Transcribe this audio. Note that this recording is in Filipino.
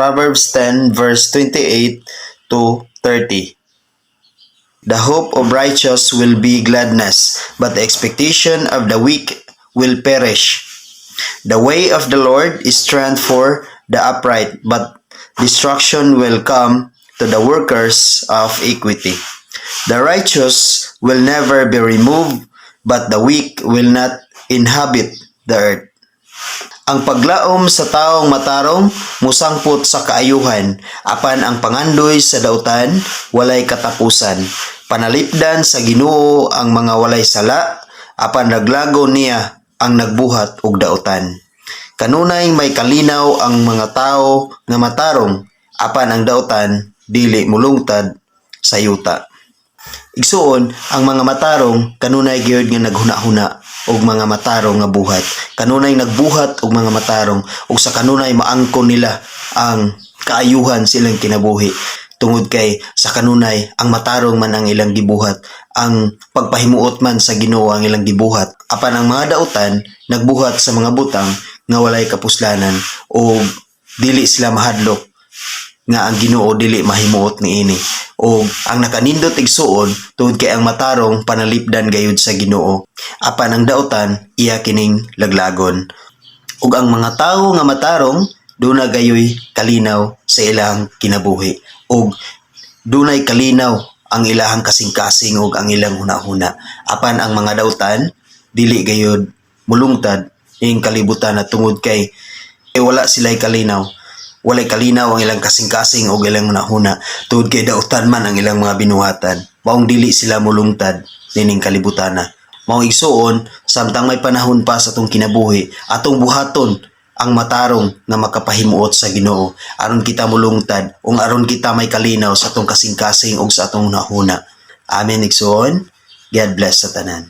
Proverbs 10 verse 28 to 30. The hope of righteous will be gladness, but the expectation of the weak will perish. The way of the Lord is strength for the upright, but destruction will come to the workers of iniquity. The righteous will never be removed, but the weak will not inhabit the earth. Ang paglaom sa taong matarong musangpot sa kaayuhan, apan ang pangandoy sa dautan walay katapusan. Panalipdan sa Ginoo ang mga walay sala, apan naglago niya ang nagbuhat og dautan. Kanunay may kalinaw ang mga tao nga matarong, apan ang dautan dili mulungtad sa yuta. Igsuon, ang mga matarong kanunay gyud nga naghuna-huna og mga matarong nga buhat. Kanunay nagbuhat og mga matarong ug sa kanunay maangkon nila ang kaayuhan silang kinabuhi. Tungod kay sa kanunay ang matarong man ang ilang gibuhat, ang pagpahimuot man sa Ginoo ang ilang gibuhat. Apan ang mga dautan nagbuhat sa mga butang nga walay kapuslanan o dili sila mahadlok nga ang Ginoo dili mahimuot niini. O ang nakanindot igsuon tungod kay ang matarong panalipdan gayud sa Ginoo, apan ang dautan iya kining laglagon. Ug ang mga tawo nga matarong duna gayoy kalinaw sa ilang kinabuhi, ug dunay kalinaw ang ilahang kasing-kasing ug ang ilang hunahuna. Apan ang mga dautan dili gayud mulungtad ning kalibutan na tungod kay wala sila'y kalinaw. Walay kalinaw ang ilang kasing-kasing o ilang hunahuna tungod kay dautan man ang ilang mga binuhatan. Maong dili sila mulungtad nining kalibutana. Maong igsuon, samtang may panahon pa sa atong kinabuhi, atong buhaton ang matarong na makapahimuot sa Ginoo aron kita mulungtad ug aron kita may kalinaw sa atong kasing-kasing ug sa atong hunahuna. Amen igsuon. God bless sa tanan.